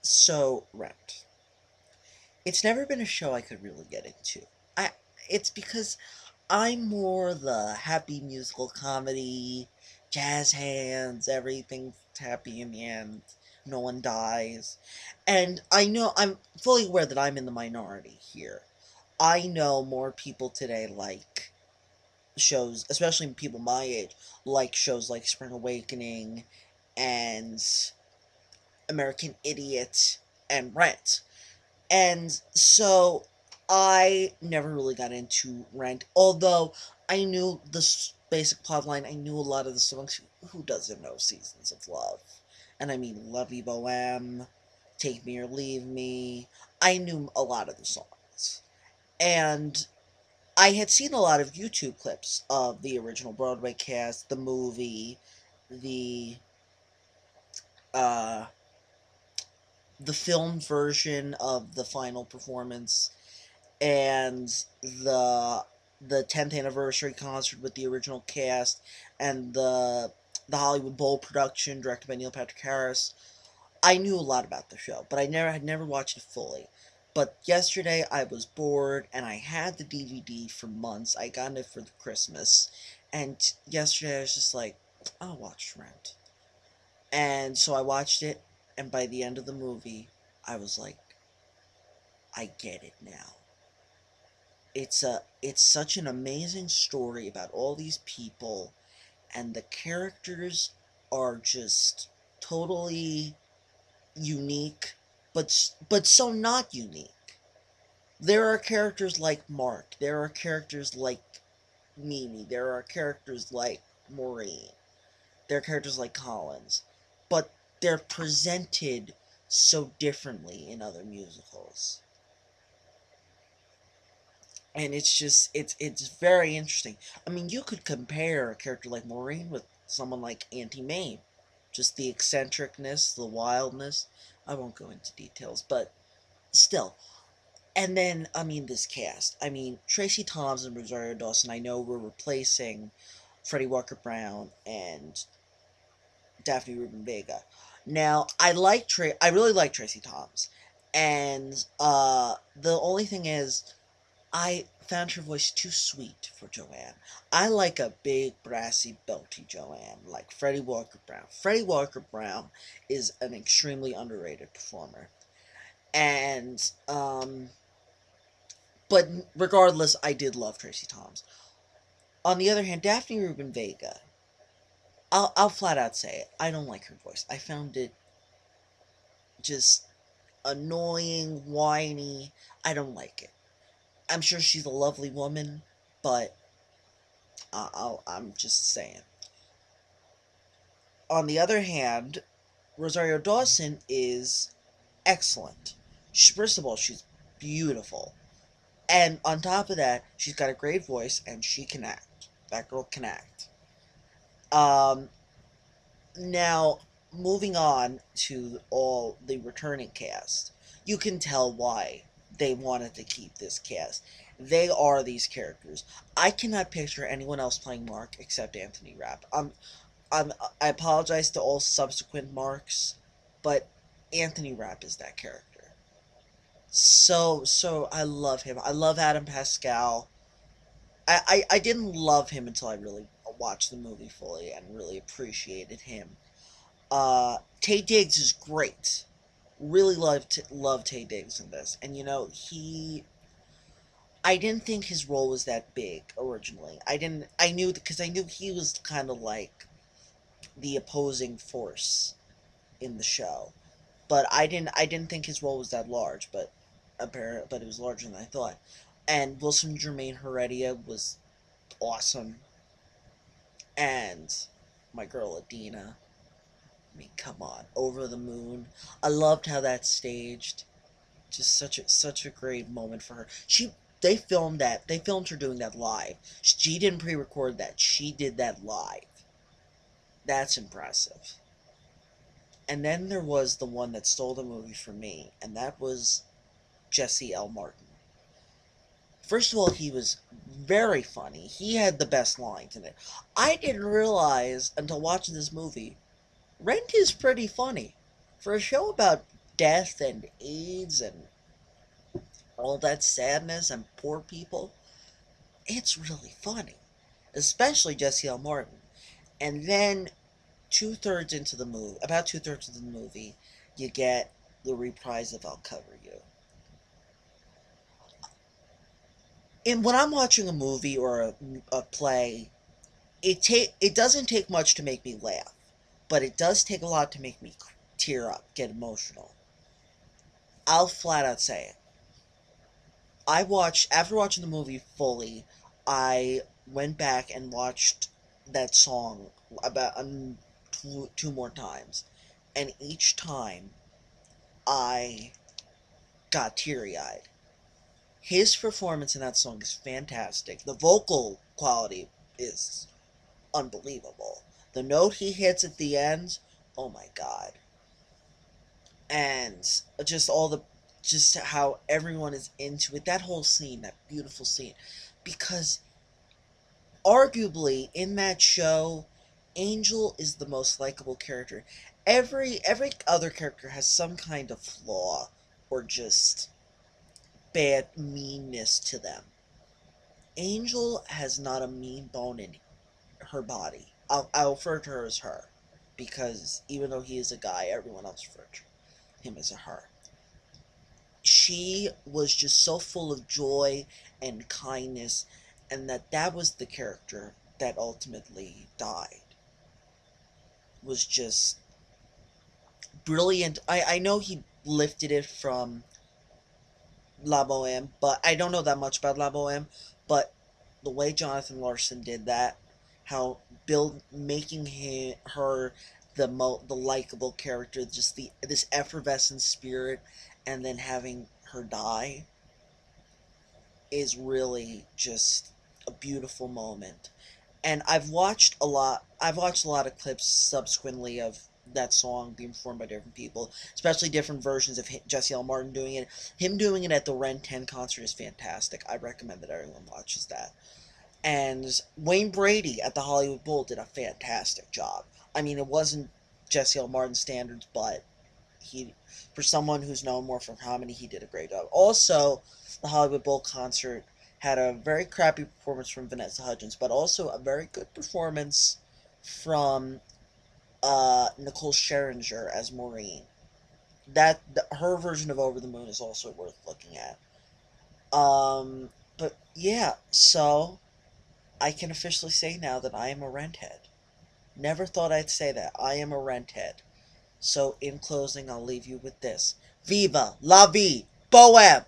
So, Rent. It's never been a show I could really get into. I it's because I'm more the happy musical comedy, jazz hands, everything's happy in the end, no one dies. And I know I'm fully aware that I'm in the minority here. I know more people today like shows, especially people my age, like shows like Spring Awakening and American Idiot and Rent. And so I never really got into Rent, although I knew the basic plotline. I knew a lot of the songs. Who doesn't know Seasons of Love? And I mean, Lovey Bohem, Take Me or Leave Me. I knew a lot of the songs. And I had seen a lot of YouTube clips of the original Broadway cast, the movie, the uh, the film version of the final performance, and the 10th anniversary concert with the original cast, and the Hollywood Bowl production directed by Neil Patrick Harris. I knew a lot about the show, but I had never watched it fully. But yesterday I was bored and I had the DVD for months. I got it for Christmas, and yesterday I was just like, I'll watch Rent. And so I watched it, and by the end of the movie, I was like, I get it now. It's such an amazing story about all these people, and the characters are just totally unique, but so not unique. There are characters like Mark, there are characters like Mimi, there are characters like Maureen, there are characters like Collins, but they're presented so differently in other musicals. And it's very interesting. I mean, you could compare a character like Maureen with someone like Auntie Mame, just the eccentricness, the wildness. I won't go into details, but still. And then, I mean, this cast. I mean, Tracy Thoms and Rosario Dawson. I know we're replacing Freddie Walker Brown and Daphne Rubin Vega. Now, I really like Tracy Thoms, and the only thing is, I found her voice too sweet for Joanne. I like a big, brassy, belty Joanne, like Freddie Walker Brown. Freddie Walker Brown is an extremely underrated performer. And, but regardless, I did love Tracy Thoms. On the other hand, Daphne Rubin Vega, I'll flat out say it. I don't like her voice. I found it just annoying, whiny. I don't like it. I'm sure she's a lovely woman, but I'm just saying. On the other hand, Rosario Dawson is excellent. First of all, she's beautiful. And on top of that, she's got a great voice and she can act. That girl can act. Um, Now, moving on to all the returning cast, you can tell why they wanted to keep this cast. They are these characters. I cannot picture anyone else playing Mark except Anthony Rapp. I'm, I apologize to all subsequent Marks, but Anthony Rapp is that character. So I love him. I love Adam Pascal. I didn't love him until I really watched the movie fully and really appreciated him. Tay Diggs is great. Really love Tay Diggs in this, and he. I didn't think his role was that big originally. I didn't. I knew because I knew he was kind of like the opposing force in the show, but I didn't think his role was that large. But it was larger than I thought. And Wilson Jermaine Heredia was awesome, and my girl Adina. I mean, come on, Over the Moon. I loved how that's staged. Just such a great moment for her. They filmed that. They filmed her doing that live. She didn't pre-record that. She did that live. That's impressive. And then there was the one that stole the movie for me, and that was Jesse L. Martin. First of all, he was very funny. He had the best lines in it. I didn't realize until watching this movie, Rent is pretty funny. For a show about death and AIDS and all that sadness and poor people, it's really funny, especially Jesse L. Martin. And then about 2/3 of the movie, you get the reprise of "I'll Cover You." And when I'm watching a movie or a play, it doesn't take much to make me laugh, but it does take a lot to make me tear up, get emotional. I'll flat out say it. After watching the movie fully, I went back and watched that song about two more times, and each time I got teary eyed. His performance in that song is fantastic. The vocal quality is unbelievable. The note he hits at the end, oh my god. And just how everyone is into it. That whole scene, that beautiful scene. Because arguably in that show, Angel is the most likable character. Every other character has some kind of flaw or just bad meanness to them. Angel has not a mean bone in her body. I'll refer to her as her, because even though he is a guy, everyone else refers to him as a her. She was just so full of joy and kindness, and that was the character that ultimately died. Was just brilliant. I know he lifted it from La Boheme, but I don't know that much about La Boheme. But the way Jonathan Larson did that, how making her the likable character, just this effervescent spirit, and then having her die, is really just a beautiful moment. And I've watched a lot of clips subsequently of that song being performed by different people, especially different versions of Jesse L. Martin doing it. Him doing it at the Ren 10 concert is fantastic. I recommend that everyone watches that. And Wayne Brady at the Hollywood Bowl did a fantastic job. I mean, it wasn't Jesse L. Martin standards, but he, for someone who's known more for comedy, he did a great job. Also, the Hollywood Bowl concert had a very crappy performance from Vanessa Hudgens, but also a very good performance from Nicole Scherzinger as Maureen. Her version of Over the Moon is also worth looking at. But yeah, so I can officially say now that I am a renthead. Never thought I'd say that. I am a renthead. So in closing, I'll leave you with this: Viva la vie, Bohème!